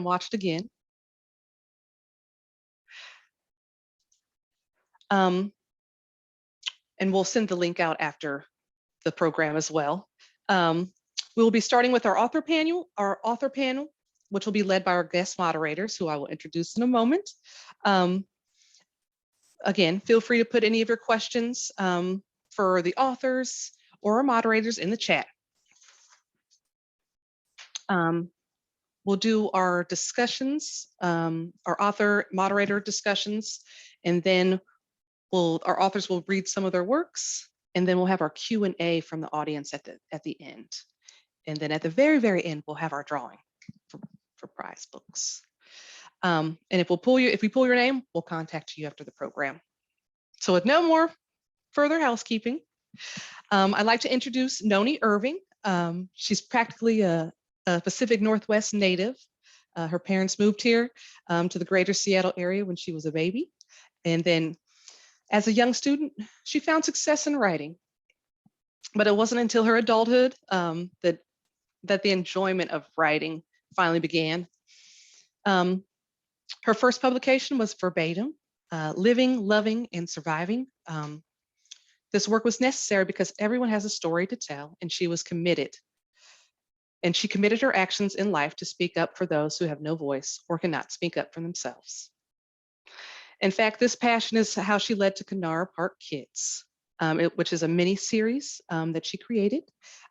watch it again. And we'll send the link out after the program as well. We will be starting with our author panel, which will be led by our guest moderators, who I will introduce in a moment. Again, feel free to put any of your questions for the authors or our moderators in the chat. We'll do our discussions, our author moderator discussions, and then our authors will read some of their works, and then we'll have our Q&A from the audience at the end. And then at the very, very end, we'll have our drawing for prize books. And if we pull your name, we'll contact you after the program. So with no more further housekeeping, I'd like to introduce Noni Irving. She's practically a Pacific Northwest native. Her parents moved here to the greater Seattle area when she was a baby. And then as a young student, she found success in writing. But it wasn't until her adulthood that the enjoyment of writing finally began. Her first publication was Verbatim, Living, Loving, and Surviving. This work was necessary because everyone has a story to tell, and she was committed. And she committed her actions in life to speak up for those who have no voice or cannot speak up for themselves. In fact, this passion is how she led to Kanara Park Kids, which is a mini series that she created.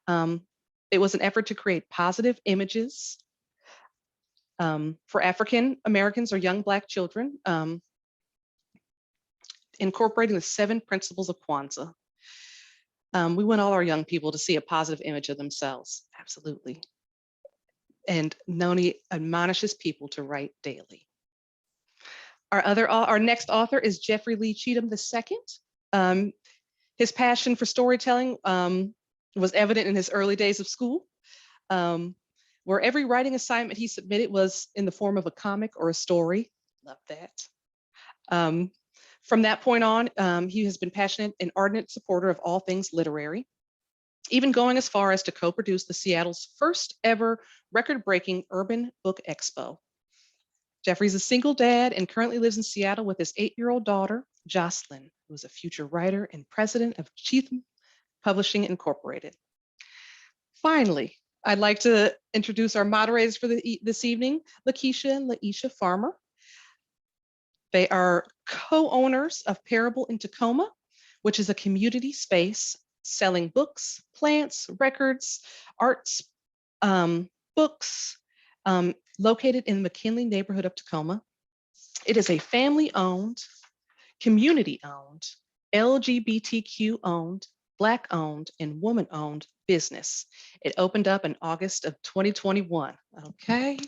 It was an effort to create positive images for African Americans or young Black children, incorporating the 7 principles of Kwanzaa. We want all our young people to see a positive image of themselves, absolutely. And Noni admonishes people to write daily. Our next author is Jeffrey Lee Cheatham II. His passion for storytelling was evident in his early days of school, where every writing assignment he submitted was in the form of a comic or a story. Love that. From that point on, he has been passionate and ardent supporter of all things literary, even going as far as to co-produce the Seattle's first ever record-breaking urban book expo. Jeffrey's a single dad and currently lives in Seattle with his 8-year-old daughter, Jocelyn, who is a future writer and president of Cheatham Publishing Incorporated. Finally, I'd like to introduce our moderators for this evening, Lakisha and Laisha Farmer. They are co-owners of Parable in Tacoma, which is a community space selling books, plants, records, arts, books, located in the McKinley neighborhood of Tacoma. It is a family-owned, community-owned, LGBTQ-owned, Black-owned, and woman-owned business. It opened up in August of 2021, okay?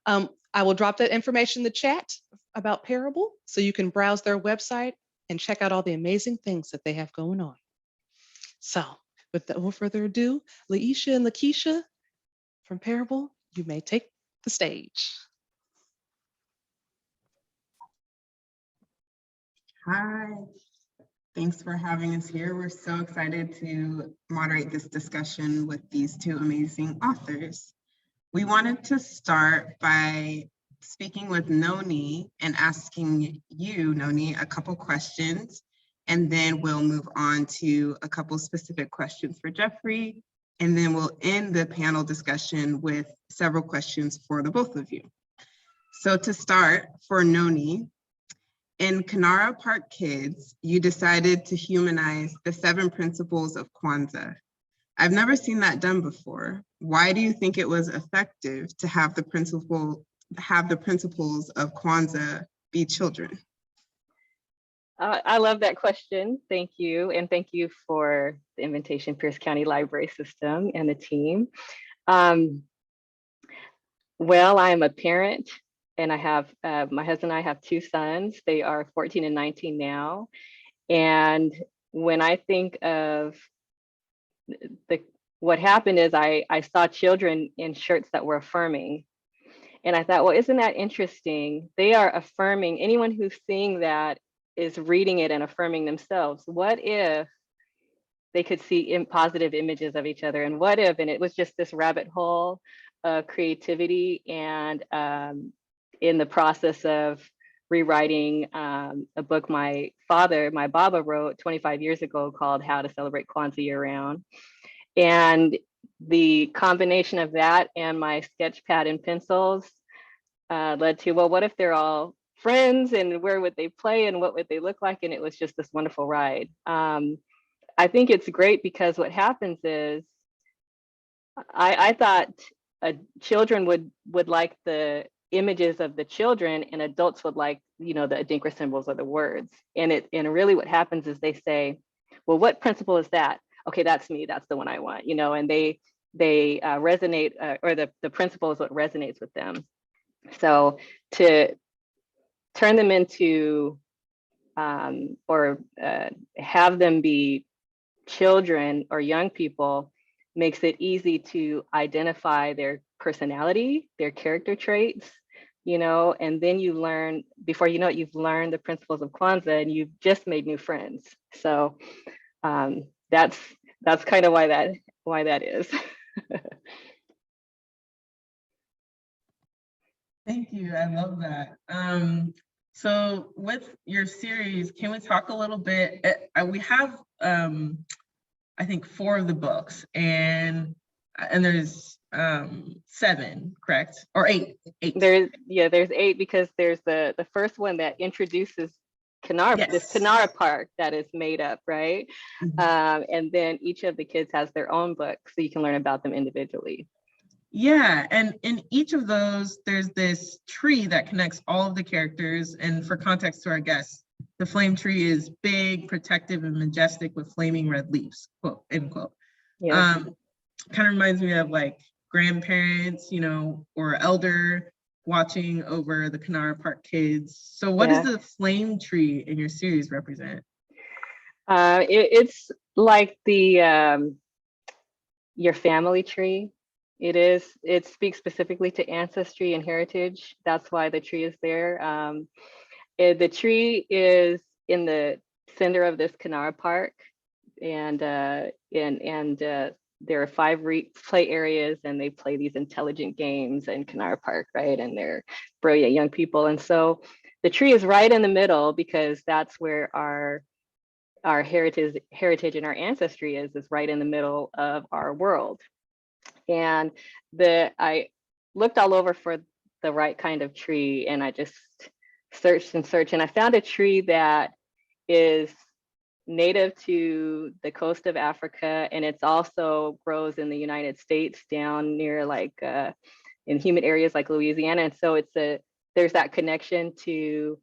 I will drop that information in the chat about Parable so you can browse their website and check out all the amazing things that they have going on. So without further ado, Laisha and Lakisha from Parable, you may take the stage. Hi, thanks for having us here. We're so excited to moderate this discussion with these 2 amazing authors. We wanted to start by speaking with Noni and asking you, Noni, a couple questions, and then we'll move on to a couple specific questions for Jeffrey, and then we'll end the panel discussion with several questions for the both of you. So to start, for Noni, in Kanara Park Kids, you decided to humanize the 7 principles of Kwanzaa. I've never seen that done before. Why do you think it was effective to have the principles of Kwanzaa be children? I love that question. Thank you. And thank you for the invitation, Pierce County Library System and the team. Well, I am a parent and I have, my husband and I have 2 sons. They are 14 and 19 now. And when I think of what happened is I saw children in shirts that were affirming. And I thought, well, isn't that interesting? They are affirming, anyone who's seeing that is reading it and affirming themselves. What if they could see positive images of each other? And what if, and it was just this rabbit hole of creativity, and in the process of rewriting a book my Baba wrote 25 years ago called How to Celebrate Kwanzaa Year Round. And the combination of that and my sketch pad and pencils led to, well, what if they're all friends, and where would they play and what would they look like? And it was just this wonderful ride. I think it's great because what happens is, I thought children would like the images of the children, and adults would like, the Adinkra symbols or the words. And really what happens is they say, well, what principle is that? Okay, that's me, that's the one I want, and they resonate, or the principle is what resonates with them. So to turn them into, or have them be children or young people, makes it easy to identify their personality, their character traits, and then you learn, before you know it, you've learned the principles of Kwanzaa and you've just made new friends. So that's kind of why that is. Thank you. I love that. So with your series, can we talk a little bit? We have, I think, 4 of the books, and there's 7, correct? Or 8. There's 8, because there's the first one that introduces Kanara, Yes. this Kanara Park that is made up, right? Mhm. And then each of the kids has their own book, so you can learn about them individually. Yeah, and in each of those, there's this tree that connects all of the characters. And for context to our guests, the flame tree is big, protective, and majestic with flaming red leaves, quote, end quote. Yeah. Kind of reminds me of like grandparents, or elder watching over the Kanara Park kids. So what does the flame tree in your series represent? It's like your family tree. It speaks specifically to ancestry and heritage. That's why the tree is there. The tree is in the center of this Kanara Park, and there are 5 play areas, and they play these intelligent games in Kanara Park, right? And they're brilliant young people. And so the tree is right in the middle, because that's where our heritage and our ancestry is right in the middle of our world. And I looked all over for the right kind of tree, and I just searched and searched, and I found a tree that is native to the coast of Africa, and it's also grows in the United States down near like in humid areas like Louisiana. And so there's that connection to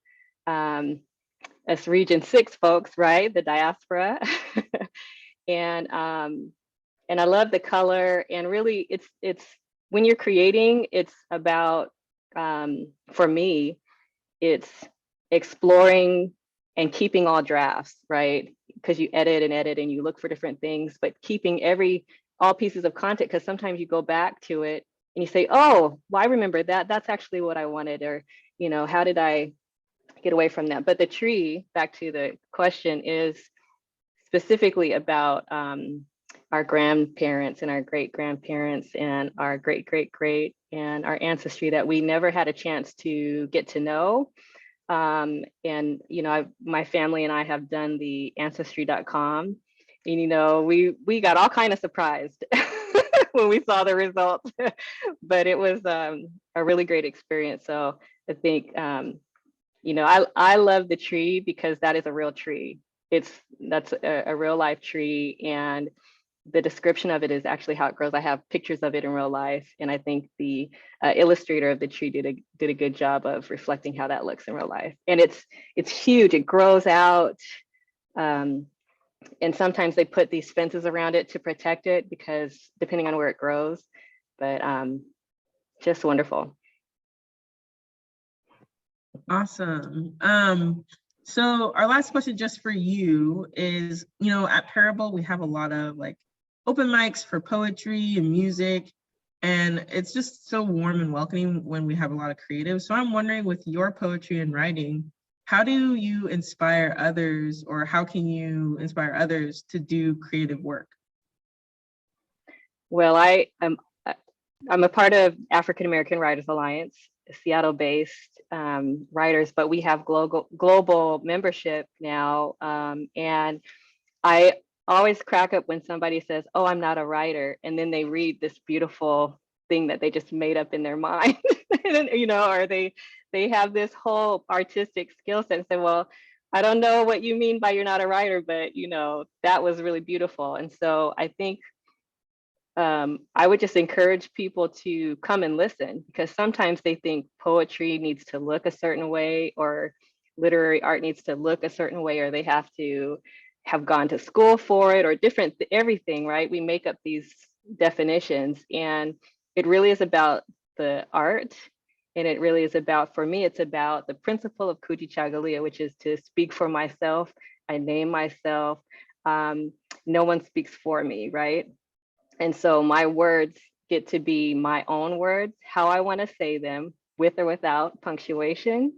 us Region 6 folks, right? The diaspora. And I love the color, and really it's when you're creating, it's about, for me, it's exploring and keeping all drafts, right? Because you edit and you look for different things, but keeping all pieces of content, because sometimes you go back to it and you say, oh, well, I remember that. That's actually what I wanted, or, how did I get away from that? But the tree, back to the question, is specifically about our grandparents and our great grandparents and our great great great and our ancestry that we never had a chance to get to know. And my family and I have done the ancestry.com, and we got all kind of surprised when we saw the results, but it was a really great experience. So I think I love the tree because that is a real tree. That's a real life tree, and the description of it is actually how it grows. I have pictures of it in real life, and I think the illustrator of the tree did a good job of reflecting how that looks in real life. And it's huge. It grows out, and sometimes they put these fences around it to protect it, because depending on where it grows. But just wonderful. Awesome. So our last question just for you is, at Parable, we have a lot of like open mics for poetry and music, and it's just so warm and welcoming when we have a lot of creatives. So I'm wondering, with your poetry and writing, how do you inspire others, or how can you inspire others to do creative work? Well, I'm a part of African American Writers Alliance, Seattle-based writers, but we have global membership now. And I always crack up when somebody says, "Oh, I'm not a writer," and then they read this beautiful thing that they just made up in their mind, or they have this whole artistic skill set and say, "Well, I don't know what you mean by you're not a writer, but that was really beautiful." And so I think I would just encourage people to come and listen, because sometimes they think poetry needs to look a certain way, or literary art needs to look a certain way, or they have to have gone to school for it, or different everything, right? We make up these definitions, and it really is about the art. And it really is about, for me, it's about the principle of Kujichagulia, which is to speak for myself. I name myself. No one speaks for me, right? And so my words get to be my own words, how I want to say them, with or without punctuation,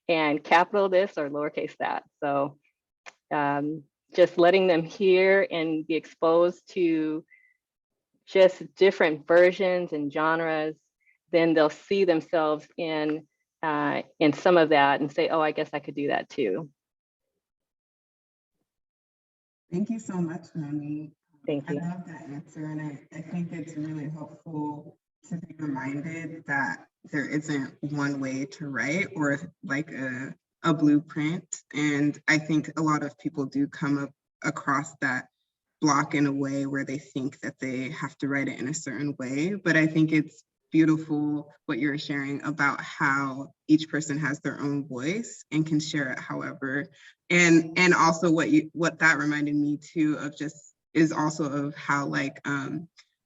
and capital this or lowercase that. So just letting them hear and be exposed to just different versions and genres, then they'll see themselves in some of that and say, "Oh, I guess I could do that too." Thank you so much, Noni. Thank you. I love that answer, and I think it's really helpful to be reminded that there isn't one way to write, or like a blueprint. And I think a lot of people do come across that block in a way where they think that they have to write it in a certain way. But I think it's beautiful what you're sharing about how each person has their own voice and can share it however. And also what that reminded me too of just is also of how like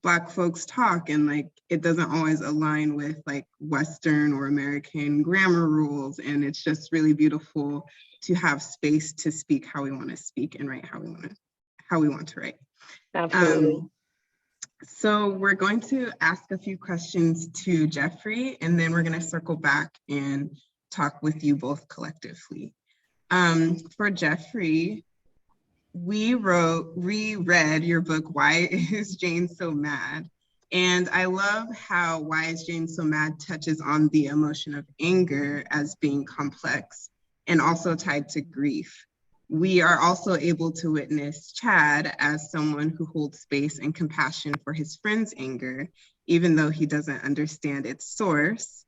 Black folks talk, and like it doesn't always align with like Western or American grammar rules. And it's just really beautiful to have space to speak how we want to speak and write how we want to write. Absolutely. So we're going to ask a few questions to Jeffrey, and then we're going to circle back and talk with you both collectively. For Jeffrey, we reread your book, Why is Jane So Mad? And I love how Why is Jane So Mad touches on the emotion of anger as being complex and also tied to grief. We are also able to witness Chad as someone who holds space and compassion for his friend's anger, even though he doesn't understand its source.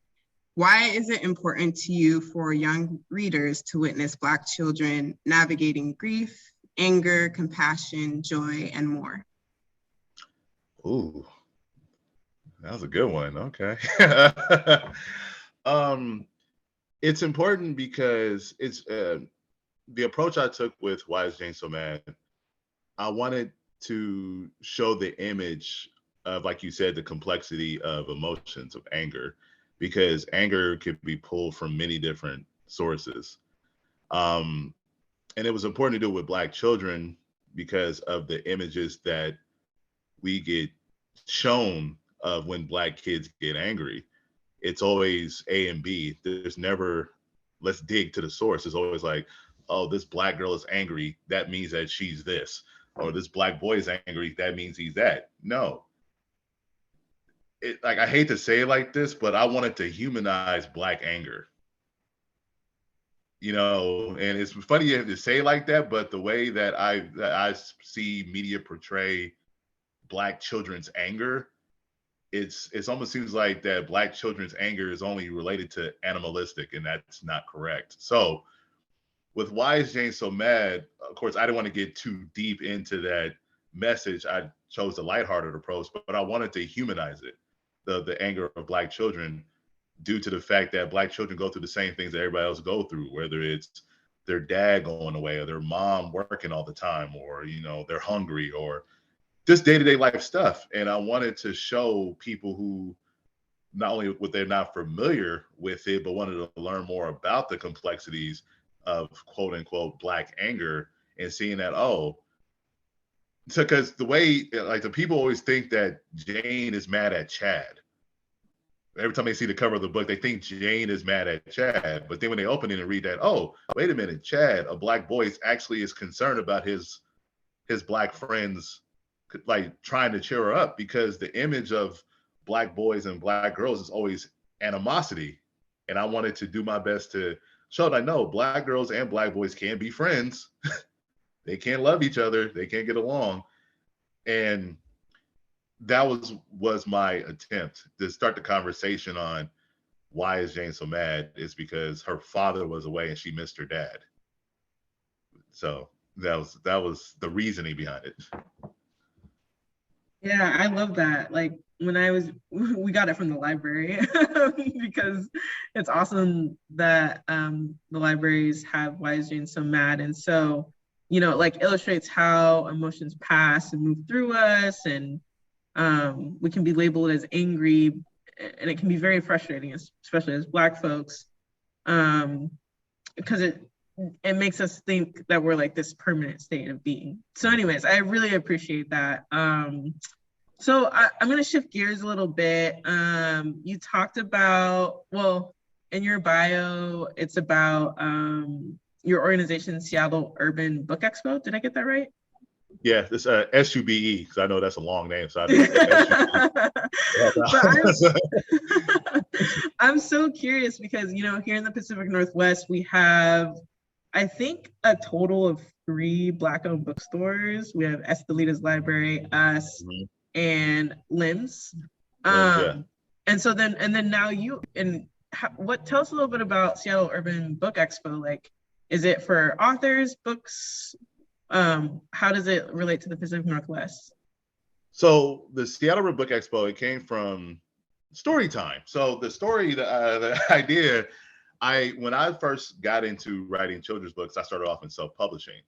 Why is it important to you for young readers to witness Black children navigating grief, anger, compassion, joy, and more? Ooh, that was a good one. Okay. It's important because it's the approach I took with Why is Jane So Mad? I wanted to show the image of, like you said, the complexity of emotions, of anger, because anger could be pulled from many different sources. And it was important to do it with Black children because of the images that we get shown of when Black kids get angry. It's always A and B. There's never, let's dig to the source. It's always like, oh, this Black girl is angry. That means that she's this. Or this Black boy is angry. That means he's that. No. I hate to say it like this, but I wanted to humanize Black anger. And it's funny you have to say it like that, but the way that I see media portray Black children's anger, it's almost seems like that Black children's anger is only related to animalistic, and that's not correct. So with Why is Jane So Mad, of course, I didn't want to get too deep into that message. I chose the lighthearted approach, but I wanted to humanize it, the anger of Black children, due to the fact that Black children go through the same things that everybody else go through, whether it's their dad going away or their mom working all the time, or, they're hungry, or just day-to-day life stuff. And I wanted to show people who not only were they not familiar with it, but wanted to learn more about the complexities of quote unquote Black anger, and seeing that, because the way, like, the people always think that Jane is mad at Chad. Every time they see the cover of the book, they think Jane is mad at Chad. But then when they open it and read that, oh, wait a minute, Chad, a Black boy, actually is concerned about his Black friends, like trying to cheer her up, because the image of Black boys and Black girls is always animosity. And I wanted to do my best to show that I know Black girls and Black boys can be friends. They can't love each other. They can't get along. And that was my attempt to start the conversation on why is Jane so mad? Is because her father was away and she missed her dad. So that was the reasoning behind it. Yeah, I love that. Like when we got it from the library because it's awesome that the libraries have Why is Jane So Mad? And so, like illustrates how emotions pass and move through us, and we can be labeled as angry, and it can be very frustrating, especially as Black folks, because it makes us think that we're like this permanent state of being. So anyways, I really appreciate that. So I'm going to shift gears a little bit. You talked about, well, in your bio, it's about your organization, Seattle Urban Book Expo. Did I get that right? Yeah, it's SUBE, because I know that's a long name. So I But I'm so curious because, here in the Pacific Northwest, we have, I think, a total of 3 Black-owned bookstores. We have Estelita's Library, us, and Limbs. Yeah. And so then now tell us a little bit about Seattle Urban Book Expo. Like, is it for authors, books? How does it relate to the Pacific Northwest? So the Seattle Urban Book Expo, it came from story time. So the story, the idea, when I first got into writing children's books, I started off in self-publishing.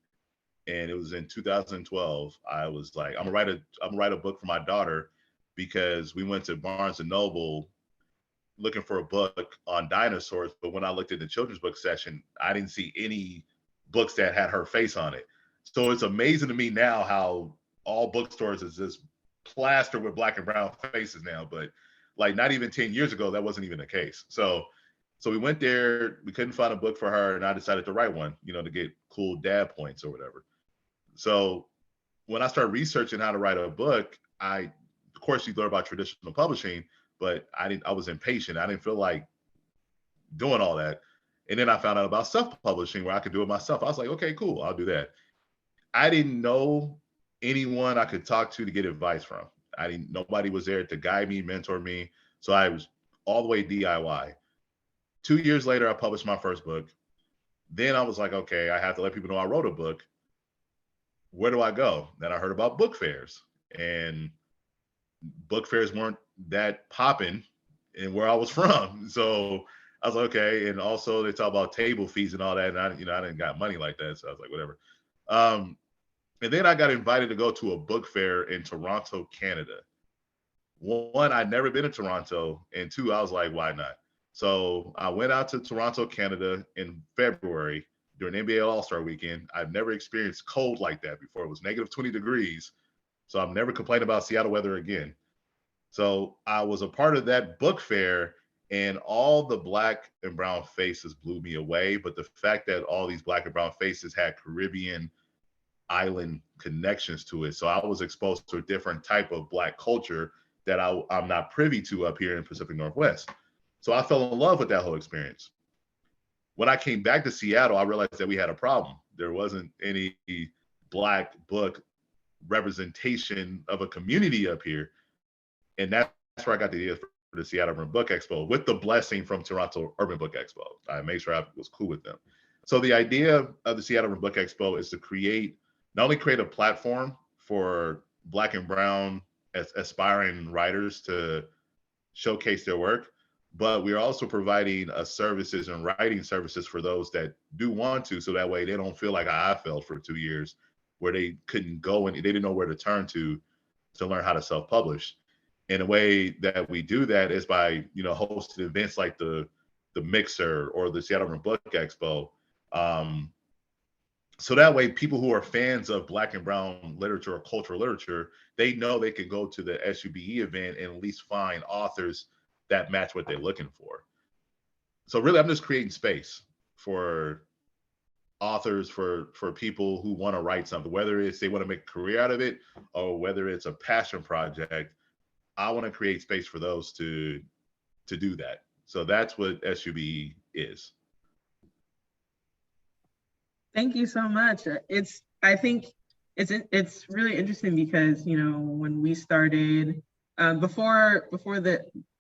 And it was in 2012. I was like, I'm gonna write a book for my daughter, because we went to Barnes and Noble looking for a book on dinosaurs. But when I looked at the children's book section, I didn't see any books that had her face on it. So it's amazing to me now how all bookstores is just plastered with Black and brown faces now. But like not even 10 years ago, that wasn't even the case. So we went there, we couldn't find a book for her, and I decided to write one, to get cool dad points or whatever. So when I started researching how to write a book, of course you learn about traditional publishing, but I was impatient. I didn't feel like doing all that. And then I found out about self-publishing where I could do it myself. I was like, okay, cool, I'll do that. I didn't know anyone I could talk to get advice from. Nobody was there to guide me, mentor me. So I was all the way DIY. 2 years later, I published my first book. Then I was like, okay, I have to let people know I wrote a book. Where do I go? Then I heard about book fairs, and book fairs weren't that popping in where I was from. So I was like, okay. And also they talk about table fees and all that. And I didn't got money like that. So I was like, whatever. And then I got invited to go to a book fair in Toronto, Canada. One, I'd never been to Toronto. And 2, I was like, why not? So I went out to Toronto, Canada in February during NBA All-Star weekend. I've never experienced cold like that before. It was negative 20 degrees. So I've never complained about Seattle weather again. So I was a part of that book fair, and all the Black and brown faces blew me away. But the fact that all these Black and brown faces had Caribbean island connections to it. So I was exposed to a different type of Black culture that I'm not privy to up here in the Pacific Northwest. So I fell in love with that whole experience. When I came back to Seattle, I realized that we had a problem. There wasn't any Black book representation of a community up here. And that's where I got the idea for the Seattle Urban Book Expo, with the blessing from Toronto Urban Book Expo. I made sure I was cool with them. So the idea of the Seattle Urban Book Expo is to not only create a platform for Black and brown aspiring writers to showcase their work, but we're also providing services and writing services for those that do want to, so that way they don't feel like I felt for 2 years, where they couldn't go and they didn't know where to turn to learn how to self-publish. And the way that we do that is by, hosting events like the Mixer or the Seattle Urban Book Expo. So that way people who are fans of Black and brown literature or cultural literature, they know they can go to the SUBE event and at least find authors that match what they're looking for. So really, I'm just creating space for authors, for people who want to write something, whether it's they want to make a career out of it or whether it's a passion project. I want to create space for those to do that. So that's what SUB is. Thank you so much. I think it's really interesting because, you know, when we started, before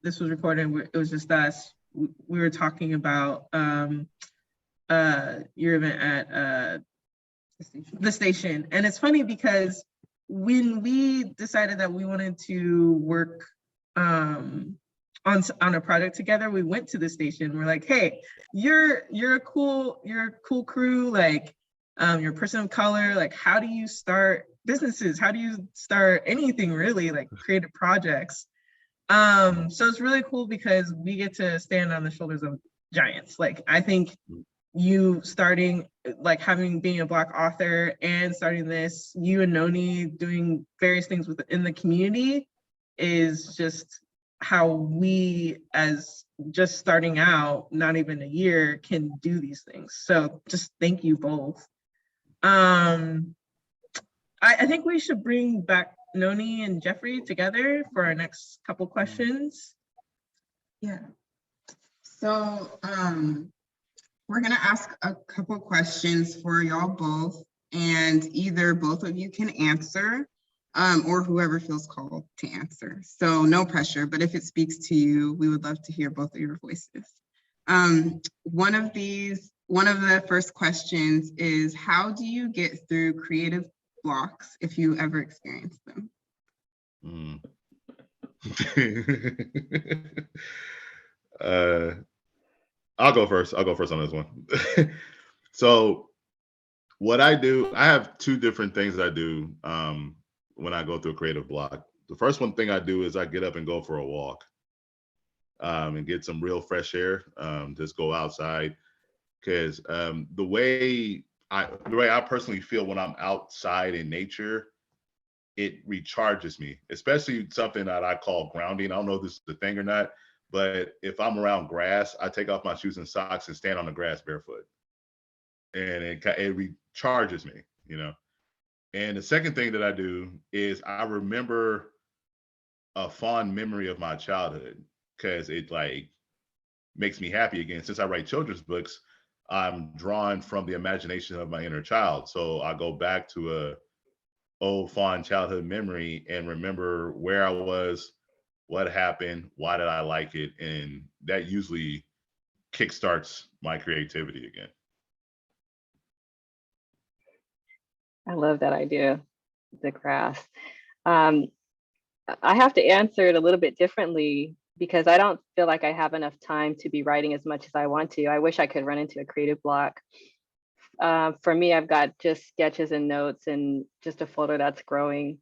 this was recorded, it was just us. We were talking about your event at the station. And it's funny because when we decided that we wanted to work on a project together, we went to the station. We're like, hey, you're a cool crew, like you're a person of color, like how do you start businesses? How do you start anything really, like creative projects? So it's really cool because we get to stand on the shoulders of giants. Like I think you starting, like being a Black author and starting this, you and Noni doing various things within the community is just how we, as just starting out, not even a year, can do these things. So just thank you both. I think we should bring back Noni and Jeffrey together for our next couple questions. Yeah. So we're gonna ask a couple questions for y'all both, and either both of you can answer, or whoever feels called to answer. So no pressure, but if it speaks to you, we would love to hear both of your voices. One of the first questions is, how do you get through creative blocks if you ever experience them? I'll go first on this one. So what I do, I have two different things I do when I go through a creative block. The first thing I do is I get up and go for a walk and get some real fresh air, just go outside. Because the way I personally feel when I'm outside in nature, it recharges me, especially something that I call grounding. I don't know if this is the thing or not, but if I'm around grass, I take off my shoes and socks and stand on the grass barefoot. And it recharges me, you know. And the second thing that I do is I remember a fond memory of my childhood, because it like makes me happy again. Since I write children's books, I'm drawn from the imagination of my inner child. So I go back to a old fond childhood memory and remember where I was, what happened, why did I like it, and that usually kickstarts my creativity again. I love that idea, the grass. I have to answer it a little bit differently because I don't feel like I have enough time to be writing as much as I want to. I wish I could run into a creative block. For me, I've got just sketches and notes and just a folder that's growing.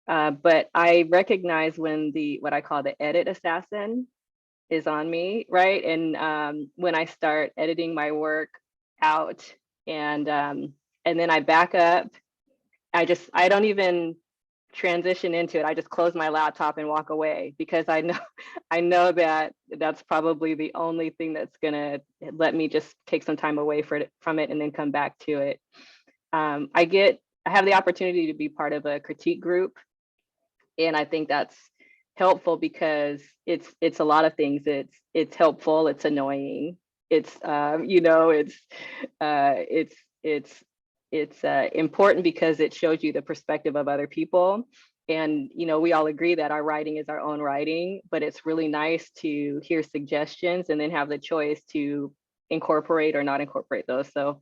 But I recognize when what I call the edit assassin is on me, right? And when I start editing my work out and then I back up, I don't even transition into it. I just close my laptop and walk away because I know that that's probably the only thing that's gonna let me just take some time away from it and then come back to it. I have the opportunity to be part of a critique group, and I think that's helpful because it's a lot of things. It's helpful, it's annoying, it's it's important because it shows you the perspective of other people. And, we all agree that our writing is our own writing, but it's really nice to hear suggestions and then have the choice to incorporate or not incorporate those. So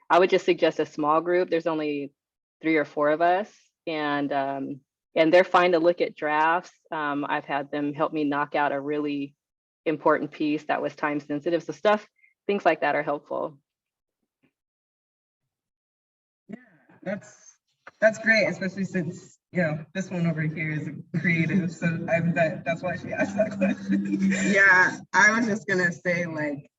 I would just suggest a small group. There's only 3 or 4 of us, and they're fine to look at drafts. I've had them help me knock out a really important piece that was time sensitive. So things like that are helpful. Yeah, that's great, especially since this one over here is a creative, so that's why she asked that question. Yeah, I was just gonna say, like,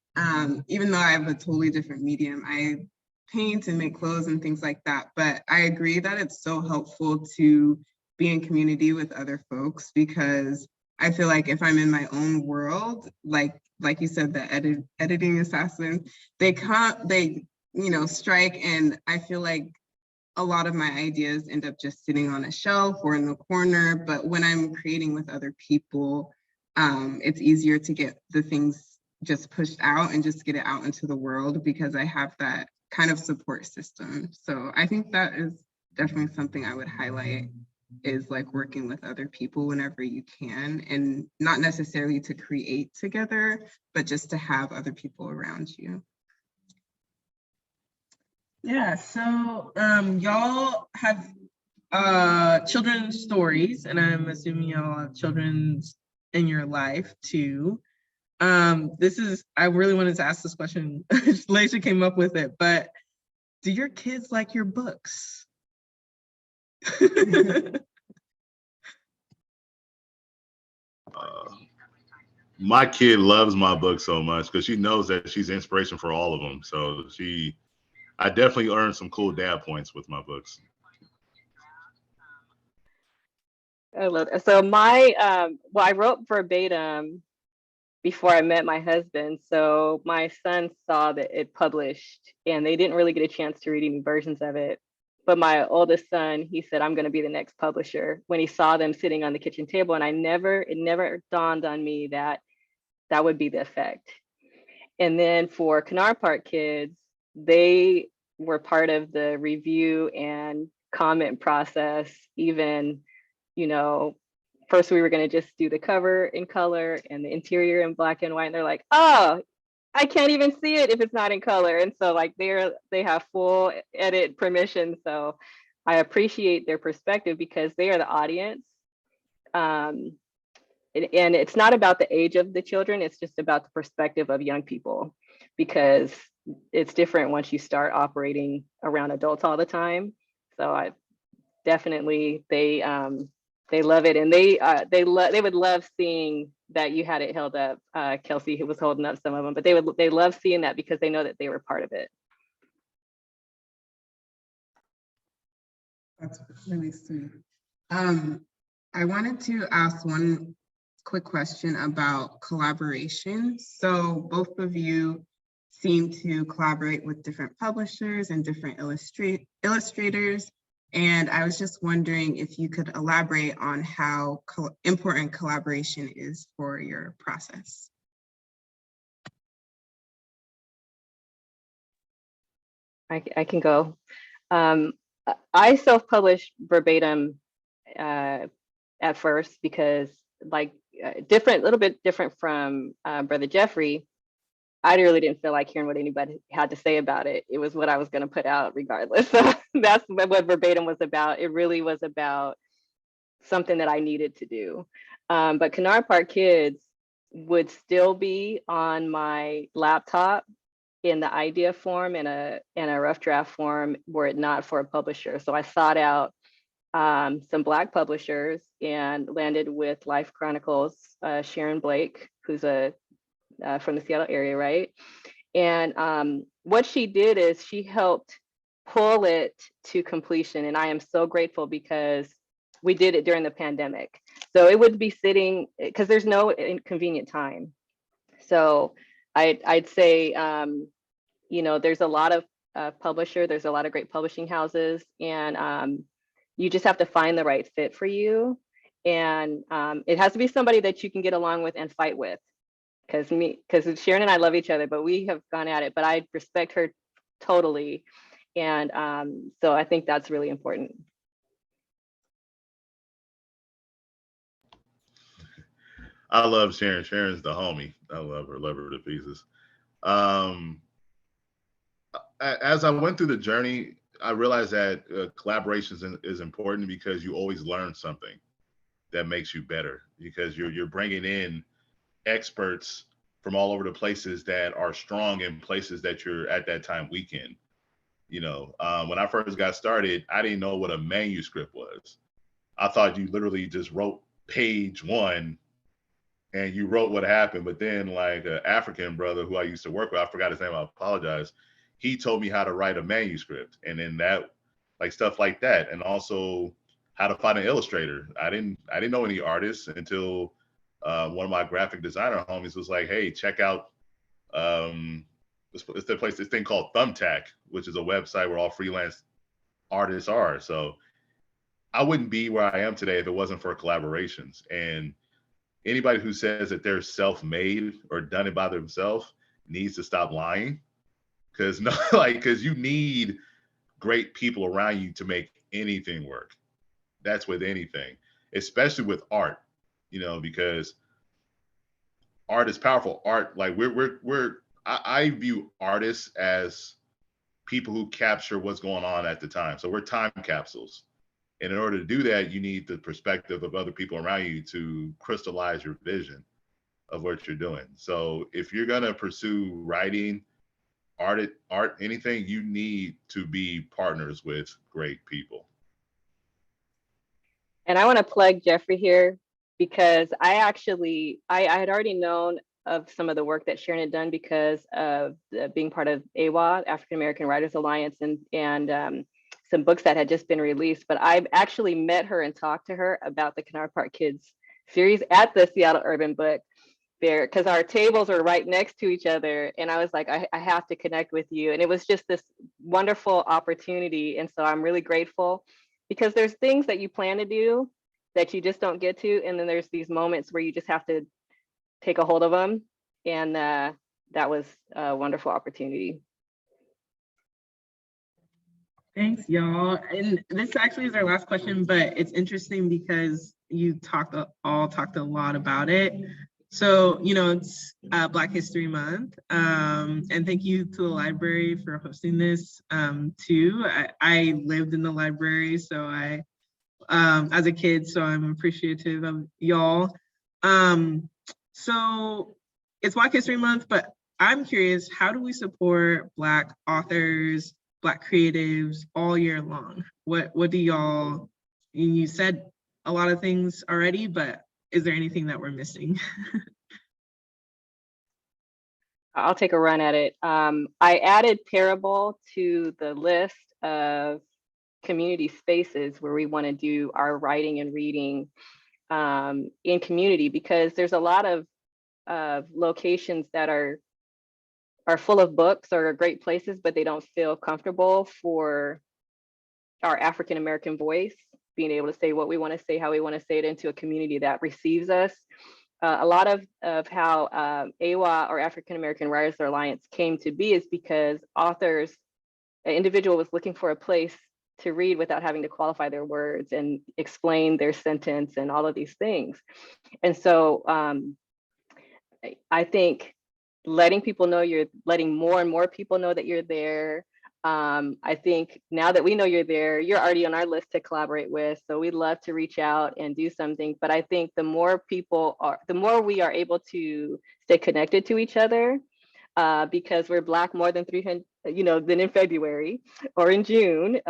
even though I have a totally different medium, I paint and make clothes and things like that, but I agree that it's so helpful to be in community with other folks, because I feel like if I'm in my own world, like you said, the editing assassins, they strike, and I feel like a lot of my ideas end up just sitting on a shelf or in the corner, but when I'm creating with other people, it's easier to get the things just pushed out and just get it out into the world because I have that kind of support system. So I think that is definitely something I would highlight, is like working with other people whenever you can, and not necessarily to create together, but just to have other people around you. Yeah, so y'all have children's stories, and I'm assuming y'all have children's in your life too. I really wanted to ask this question. Laisha came up with it, but do your kids like your books? My kid loves my book so much because she knows that she's inspiration for all of them. So I definitely earned some cool dad points with my books. I love it. So I wrote verbatim before I met my husband. So my son saw that it published and they didn't really get a chance to read any versions of it. But my oldest son, he said, I'm going to be the next publisher when he saw them sitting on the kitchen table. And it never dawned on me that that would be the effect. And then for Canard Park Kids, they were part of the review and comment process. Even, first we were going to just do the cover in color and the interior in black and white. And they're like, oh, I can't even see it if it's not in color. And so like they have full edit permission. So I appreciate their perspective because they are the audience. And it's not about the age of the children, it's just about the perspective of young people, because it's different once you start operating around adults all the time. So I definitely, they love it, and they would love seeing that you had it held up. Kelsey, who was holding up some of them, but they love seeing that because they know that they were part of it. That's really sweet. I wanted to ask one quick question about collaboration. So both of you seem to collaborate with different publishers and different illustrators. And I was just wondering if you could elaborate on how important collaboration is for your process. I can go. I self-published verbatim at first because like a little bit different from Brother Jeffrey, I really didn't feel like hearing what anybody had to say about it. It was what I was going to put out regardless. So that's what verbatim was about. It really was about something that I needed to do. But Canard Park Kids would still be on my laptop in the idea form and a rough draft form were it not for a publisher. So I sought out some Black publishers and landed with Life Chronicles, Sharon Blake, who's from the Seattle area, right? And what she did is she helped pull it to completion. And I am so grateful because we did it during the pandemic. So it would be sitting, because there's no inconvenient time. So I'd say, there's a lot of there's a lot of great publishing houses, and you just have to find the right fit for you. And it has to be somebody that you can get along with and fight with. Because Sharon and I love each other, but we have gone at it, but I respect her totally. And so I think that's really important. I love Sharon. Sharon's the homie. I love her to pieces. As I went through the journey, I realized that collaboration is important because you always learn something that makes you better, because you're bringing in experts from all over the places that are strong in places that you're at that time weak in. When I first got started, I didn't know what a manuscript was. I thought you literally just wrote page 1 and you wrote what happened. But then like an African brother who I used to work with, I forgot his name, I apologize. He told me how to write a manuscript, and then that, like stuff like that. And also how to find an illustrator. I didn't know any artists until one of my graphic designer homies was like, hey, check out this thing called Thumbtack, which is a website where all freelance artists are. So I wouldn't be where I am today if it wasn't for collaborations. And anybody who says that they're self-made or done it by themselves needs to stop lying. Because no, like, because you need great people around you to make anything work. That's with anything, especially with art, because art is powerful. Art, like I view artists as people who capture what's going on at the time. So we're time capsules. And in order to do that, you need the perspective of other people around you to crystallize your vision of what you're doing. So if you're gonna pursue writing, art, anything, you need to be partners with great people. And I want to plug Jeffrey here because I had already known of some of the work that Sharon had done because of being part of AWA, African American Writers Alliance, and some books that had just been released. But I've actually met her and talked to her about the Canard Park Kids series at the Seattle Urban Book Fair because our tables are right next to each other. And I was like, I have to connect with you. And it was just this wonderful opportunity. And so I'm really grateful because there's things that you plan to do that you just don't get to. And then there's these moments where you just have to take a hold of them. And that was a wonderful opportunity. Thanks, y'all. And this actually is our last question, but it's interesting because you all talked a lot about it. So, it's Black History Month. And thank you to the library for hosting this too. I lived in the library, so as a kid, so I'm appreciative of y'all. So it's Black History Month, but I'm curious, how do we support Black authors, Black creatives all year long? What do y'all, you said a lot of things already, but is there anything that we're missing? I'll take a run at it. I added Parable to the list of community spaces where we want to do our writing and reading in community, because there's a lot of locations that are full of books or are great places, but they don't feel comfortable for our African American voice, being able to say what we want to say, how we want to say it into a community that receives us. A lot of how AWA, or African American Writers Alliance, came to be is because an individual was looking for a place to read without having to qualify their words and explain their sentence and all of these things. And so I think letting more and more people know that you're there. I think now that we know you're there, you're already on our list to collaborate with. So we'd love to reach out and do something. But I think the more we are able to stay connected to each other, because we're Black more than 300, than in February or in June.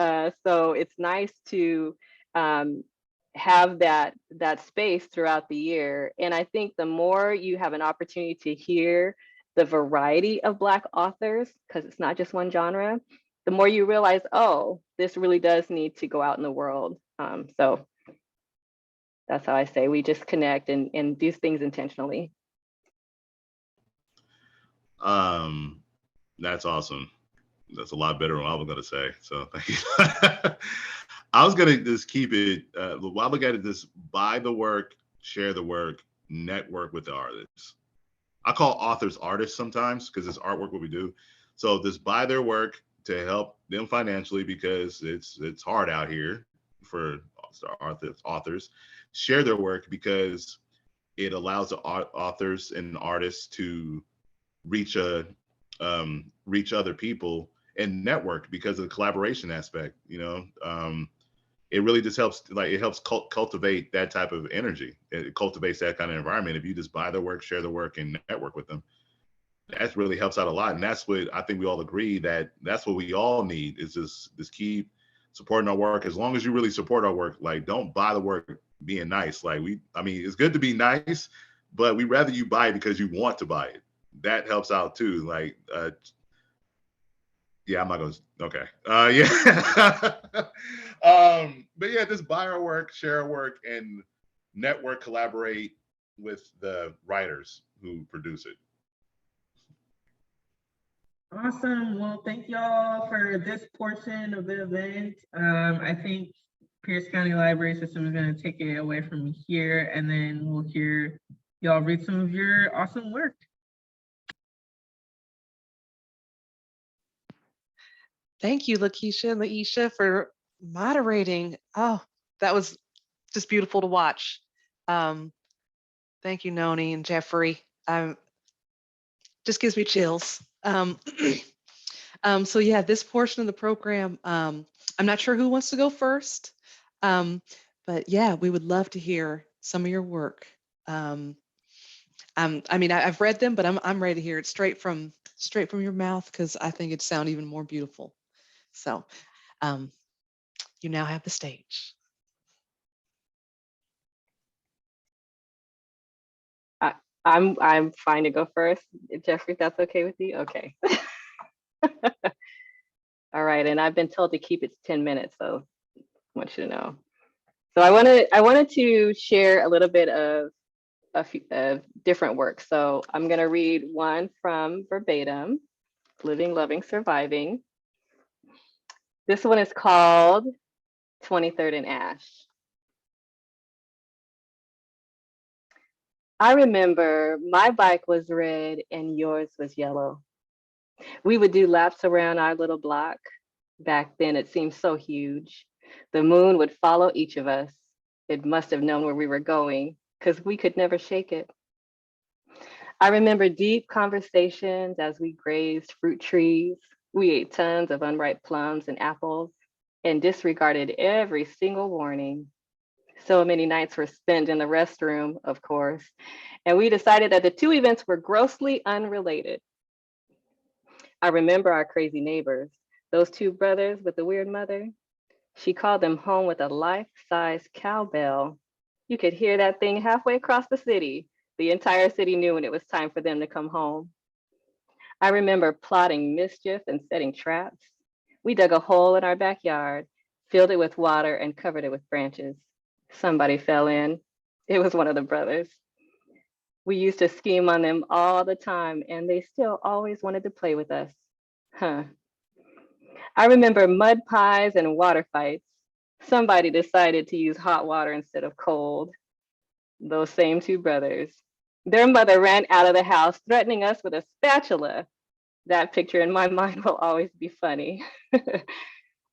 So it's nice to have that space throughout the year. And I think the more you have an opportunity to hear the variety of Black authors, because it's not just one genre, the more you realize, oh, this really does need to go out in the world. So that's how I say we just connect and do things intentionally. That's awesome. That's a lot better than what I was gonna say. So thank you. I was gonna just keep it. While we got this: buy the work, share the work, network with the artists. I call authors artists sometimes because it's artwork what we do. So just buy their work to help them financially because it's hard out here for authors. Share their work because it allows the authors and artists to reach other people and network because of the collaboration aspect. It really just helps. Like it helps cultivate that type of energy. It cultivates that kind of environment. If you just buy their work, share their work, and network with them, that really helps out a lot. And that's what I think we all agree that's what we all need is just keep supporting our work. As long as you really support our work, like don't buy the work being nice. Like it's good to be nice, but we rather you buy it because you want to buy it. That helps out too. Like, yeah, I'm not gonna. Okay. Yeah. But yeah, just buy our work, share our work, and network, collaborate with the writers who produce it. Awesome. Well, thank y'all for this portion of the event. I think Pierce County Library System is going to take it away from me here, and then we'll hear y'all read some of your awesome work. Thank you, Lakisha and Laisha, for moderating. Oh, that was just beautiful to watch. Thank you, Noni and Jeffrey. Just gives me chills. So yeah, this portion of the program, I'm not sure who wants to go first, but yeah, we would love to hear some of your work. I mean, I've read them, but I'm ready to hear it straight from your mouth because I think it sounds even more beautiful. So you now have the stage. I'm fine to go first. Jeffrey, if that's okay with you? Okay. All right, and I've been told to keep it to 10 minutes, so I want you to know. So I wanted to share a little bit of a few different work. So I'm gonna read one from Verbatim, Living, Loving, Surviving. This one is called 23rd and Ash. I remember my bike was red and yours was yellow. We would do laps around our little block. Back then, it seemed so huge. The moon would follow each of us. It must have known where we were going because we could never shake it. I remember deep conversations as we grazed fruit trees. We ate tons of unripe plums and apples and disregarded every single warning. So many nights were spent in the restroom, of course, and we decided that the two events were grossly unrelated. I remember our crazy neighbors, those two brothers with the weird mother. She called them home with a life-size cowbell. You could hear that thing halfway across the city. The entire city knew when it was time for them to come home. I remember plotting mischief and setting traps. We dug a hole in our backyard, filled it with water, and covered it with branches. Somebody fell in. It was one of the brothers. We used to scheme on them all the time, and they still always wanted to play with us. Huh. I remember mud pies and water fights. Somebody decided to use hot water instead of cold. Those same two brothers. Their mother ran out of the house, threatening us with a spatula. That picture in my mind will always be funny.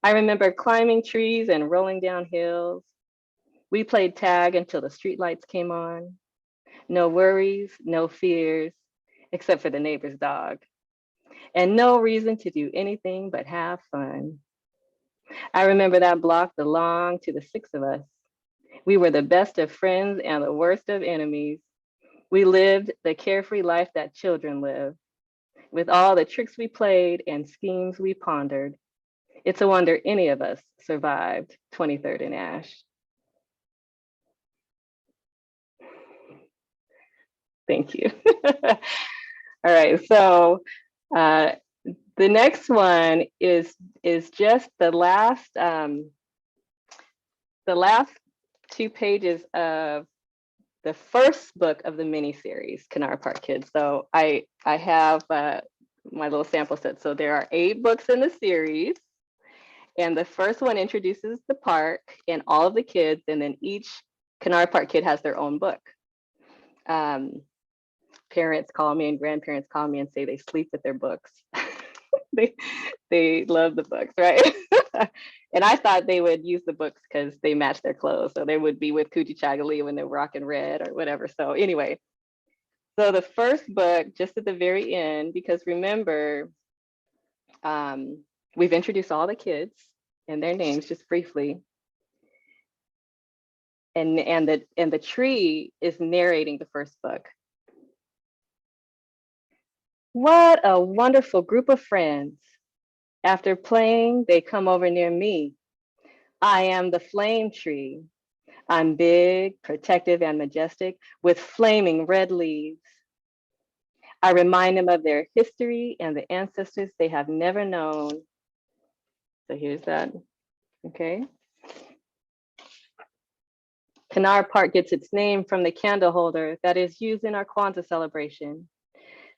I remember climbing trees and rolling down hills. We played tag until the streetlights came on. No worries, no fears, except for the neighbor's dog. And no reason to do anything but have fun. I remember that block belonged to the six of us. We were the best of friends and the worst of enemies. We lived the carefree life that children live, with all the tricks we played and schemes we pondered. It's a wonder any of us survived 23rd and Ash. Thank you. All right, so the next one is just the last 2 pages of the first book of the mini series, Canara Park Kids. So I have my little sample set. So there are 8 books in the series, and the first one introduces the park and all of the kids, and then each Canara Park kid has their own book. Parents call me and grandparents call me and say they sleep with their books. they love the books, right? And I thought they would use the books because they match their clothes. So they would be with Coochie Chagalee when they're rocking red or whatever. So anyway, so the first book, just at the very end, because remember, we've introduced all the kids and their names just briefly. And the tree is narrating the first book. What a wonderful group of friends. After playing, they come over near me. I am the flame tree. I'm big, protective, and majestic with flaming red leaves. I remind them of their history and the ancestors they have never known. So here's that, okay? Canara Park gets its name from the candle holder that is used in our Kwanzaa celebration.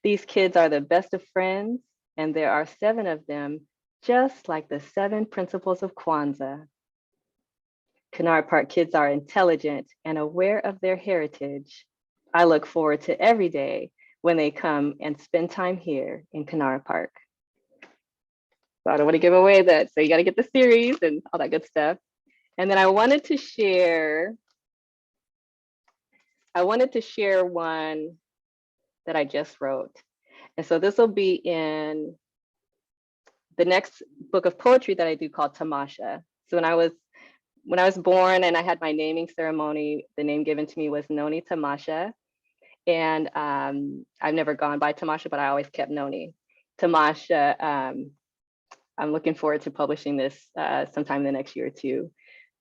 These kids are the best of friends, and there are 7 of them, just like the 7 principles of Kwanzaa. Kennard Park kids are intelligent and aware of their heritage. I look forward to every day when they come and spend time here in Kennard Park. So I don't want to give away that, so you got to get the series and all that good stuff. And then I wanted to share one that I just wrote. And so this will be in the next book of poetry that I do called Tamasha. So when I was born and I had my naming ceremony, the name given to me was Noni Tamasha. And I've never gone by Tamasha, but I always kept Noni. Tamasha, I'm looking forward to publishing this sometime in the next year or two.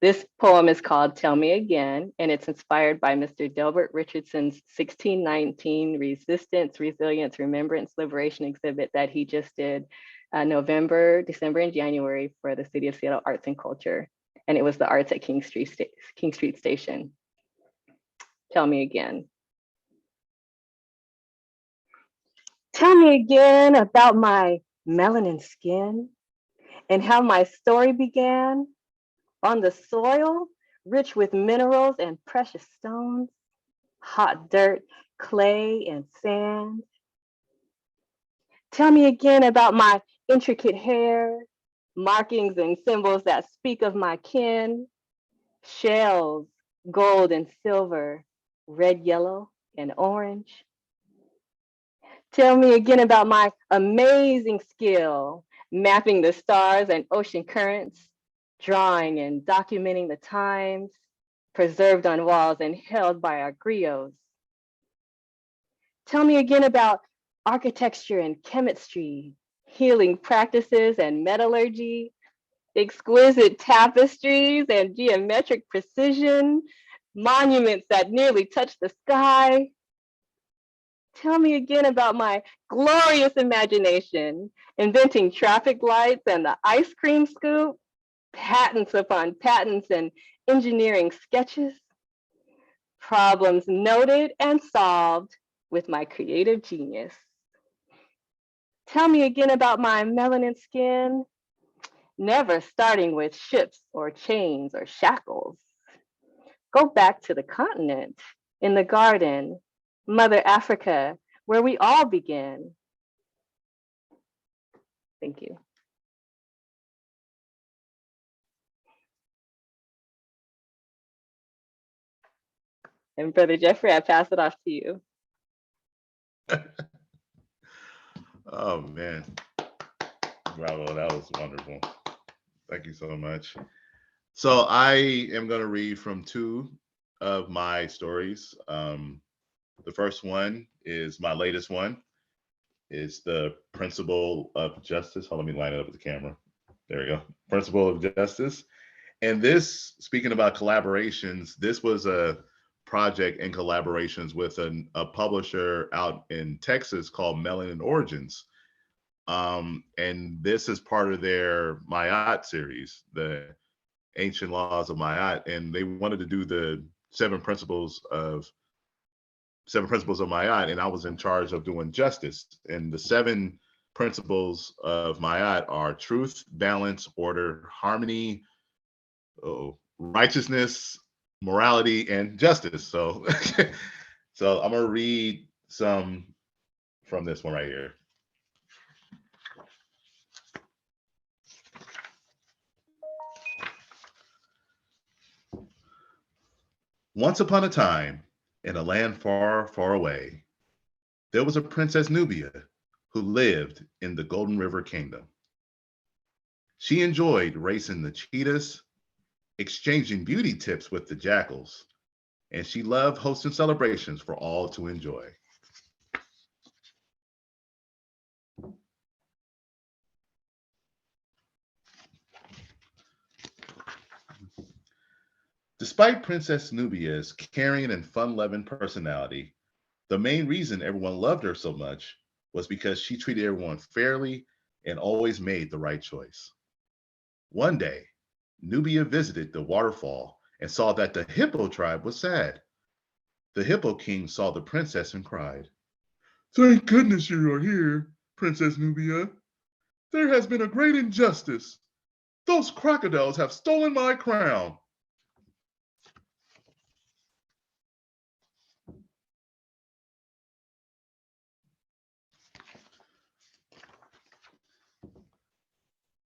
This poem is called Tell Me Again, and it's inspired by Mr. Delbert Richardson's 1619 Resistance, Resilience, Remembrance, Liberation exhibit that he just did November, December, and January for the City of Seattle Arts and Culture. And it was the Arts at King Street Station. Tell me again. Tell me again about my melanin skin and how my story began on the soil, rich with minerals and precious stones, hot dirt, clay, and sand. Tell me again about my intricate hair, markings and symbols that speak of my kin, shells, gold and silver, red, yellow, and orange. Tell me again about my amazing skill, mapping the stars and ocean currents, drawing and documenting the times, preserved on walls and held by our griots. Tell me again about architecture and chemistry, healing practices and metallurgy, exquisite tapestries and geometric precision, monuments that nearly touch the sky. Tell me again about my glorious imagination, inventing traffic lights and the ice cream scoop, patents upon patents and engineering sketches, problems noted and solved with my creative genius. Tell me again about my melanin skin, never starting with ships or chains or shackles. Go back to the continent, in the garden, Mother Africa, where we all begin. Thank you. And Brother Jeffrey, I pass it off to you. Oh man, bravo, that was wonderful. Thank you so much. So I am going to read from 2 of my stories. The first one is my latest one. It's the Principle of Justice. Hold on, let me line it up with the camera. There we go. Principle of Justice. And this, speaking about collaborations, this was a project in collaborations with a publisher out in Texas called Melanin Origins. And this is part of their Mayat series, the Ancient Laws of Mayat. And they wanted to do the 7 principles of Mayat, and I was in charge of doing justice. And the 7 principles of Mayat are truth, balance, order, harmony, righteousness, morality, and justice. So, so I'm gonna read some from this one right here. Once upon a time, in a land far, far away, there was a Princess Nubia who lived in the Golden River Kingdom. She enjoyed racing the cheetahs, exchanging beauty tips with the jackals, and she loved hosting celebrations for all to enjoy. Despite Princess Nubia's caring and fun-loving personality, the main reason everyone loved her so much was because she treated everyone fairly and always made the right choice. One day, Nubia visited the waterfall and saw that the hippo tribe was sad. The hippo king saw the princess and cried, "Thank goodness you are here, Princess Nubia. There has been a great injustice. Those crocodiles have stolen my crown.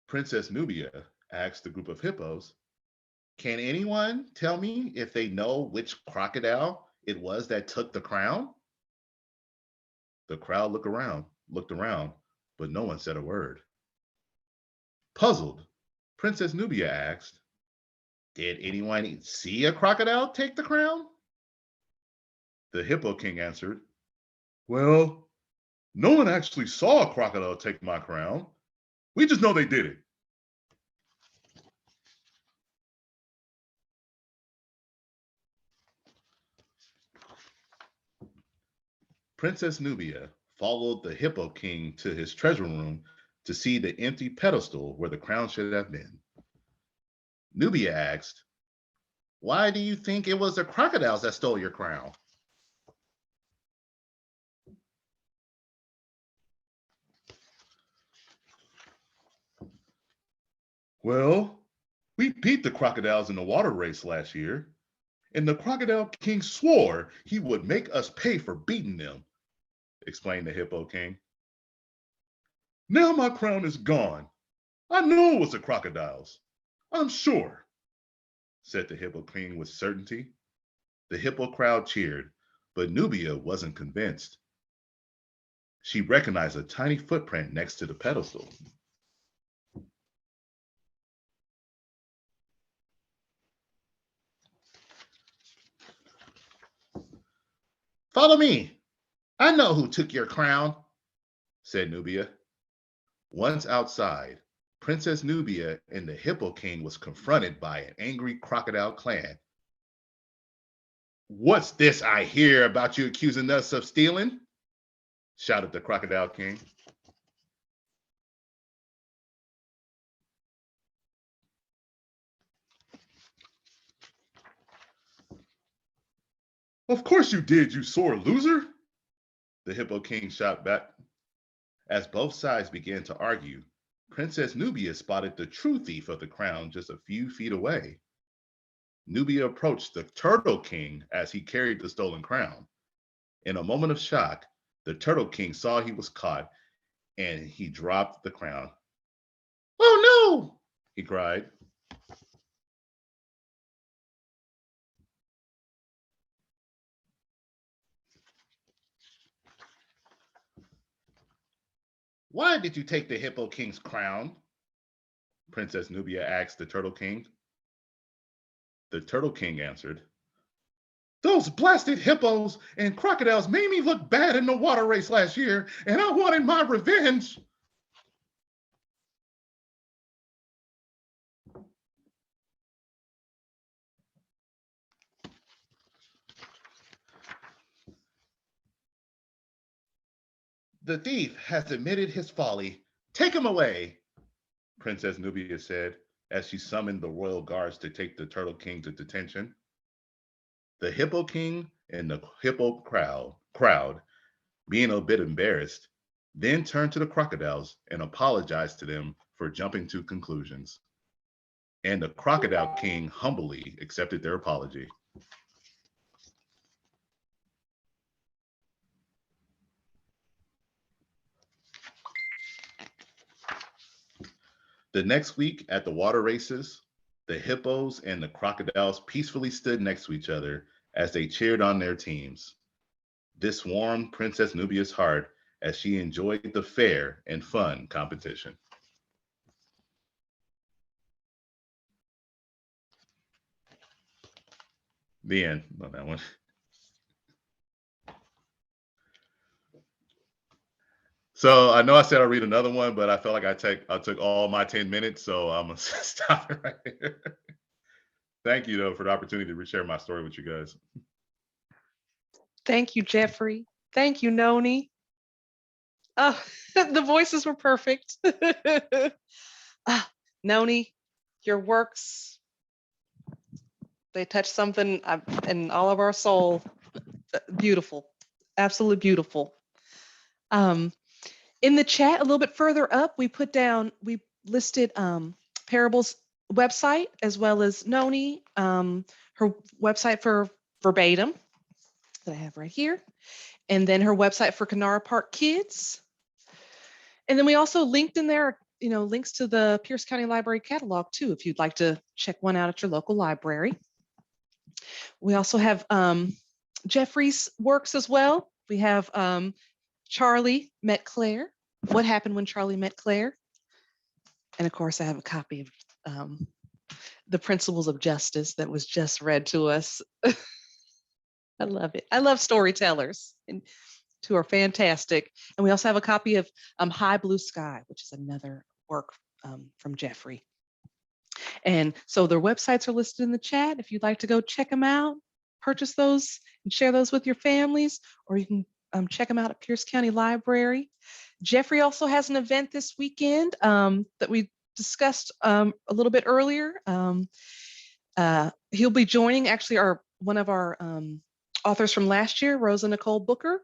Princess Nubia asked the group of hippos, can anyone tell me if they know which crocodile it was that took the crown? The crowd looked around, but no one said a word. Puzzled, Princess Nubia asked, did anyone see a crocodile take the crown? The Hippo King answered, well, no one actually saw a crocodile take my crown. We just know they did it. Princess Nubia followed the Hippo King to his treasure room to see the empty pedestal where the crown should have been. Nubia asked, why do you think it was the crocodiles that stole your crown? Well, we beat the crocodiles in the water race last year, and the Crocodile King swore he would make us pay for beating them, explained the Hippo King. Now my crown is gone. I know it was the crocodiles. I'm sure, said the Hippo King with certainty. The hippo crowd cheered, but Nubia wasn't convinced. She recognized a tiny footprint next to the pedestal. Follow me. I know who took your crown, said Nubia. Once outside, Princess Nubia and the Hippo King was confronted by an angry crocodile clan. What's this I hear about you accusing us of stealing? Shouted the Crocodile King. Of course you did, you sore loser, the Hippo King shot back. As both sides began to argue, Princess Nubia spotted the true thief of the crown just a few feet away. Nubia approached the Turtle King as he carried the stolen crown. In a moment of shock, the Turtle King saw he was caught and he dropped the crown. Oh no, he cried. Why did you take the Hippo King's crown? Princess Nubia asked the Turtle King. The Turtle King answered, those blasted hippos and crocodiles made me look bad in the water race last year, and I wanted my revenge. The thief has admitted his folly. Take him away, Princess Nubia said as she summoned the royal guards to take the Turtle King to detention. The Hippo King and the hippo crowd, being a bit embarrassed, then turned to the crocodiles and apologized to them for jumping to conclusions. And the Crocodile King humbly accepted their apology. The next week at the water races, the hippos and the crocodiles peacefully stood next to each other as they cheered on their teams. This warmed Princess Nubia's heart as she enjoyed the fair and fun competition. The end on that one. So I know I said I'll read another one, but I felt like I took all my 10 minutes, so I'm gonna stop it right here. Thank you though for the opportunity to share my story with you guys. Thank you, Jeffrey. Thank you, Noni. Oh, the voices were perfect. Noni, your works, they touch something in all of our soul. Beautiful, absolutely beautiful. In the chat a little bit further up, we listed Parable's website as well as Noni, her website for Verbatim that I have right here, and then her website for Kanara Park Kids. And then we also linked in there, links to the Pierce County Library catalog too, if you'd like to check one out at your local library. We also have Jeffrey's works as well. We have Charlie Met Claire. What happened when Charlie met Claire? And of course, I have a copy of The Principles of Justice that was just read to us. I love it. I love storytellers, and two are fantastic. And we also have a copy of High Blue Sky, which is another work from Jeffrey. And so their websites are listed in the chat. If you'd like to go check them out, purchase those and share those with your families, or you can check them out at Pierce County Library. Jeffrey also has an event this weekend that we discussed a little bit earlier. He'll be joining actually one of our authors from last year, Rosa Nicole Booker,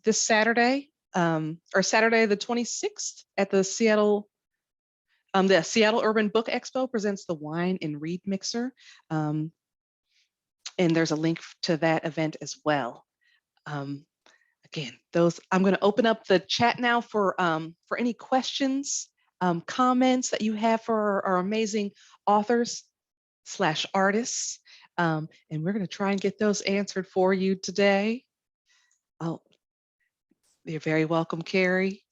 this Saturday, or Saturday the 26th at the Seattle Urban Book Expo presents the Wine and Read Mixer. And there's a link to that event as well. Again, I'm going to open up the chat now for any questions, comments that you have for our amazing authors/artists. And we're going to try and get those answered for you today. Oh, you're very welcome, Carrie.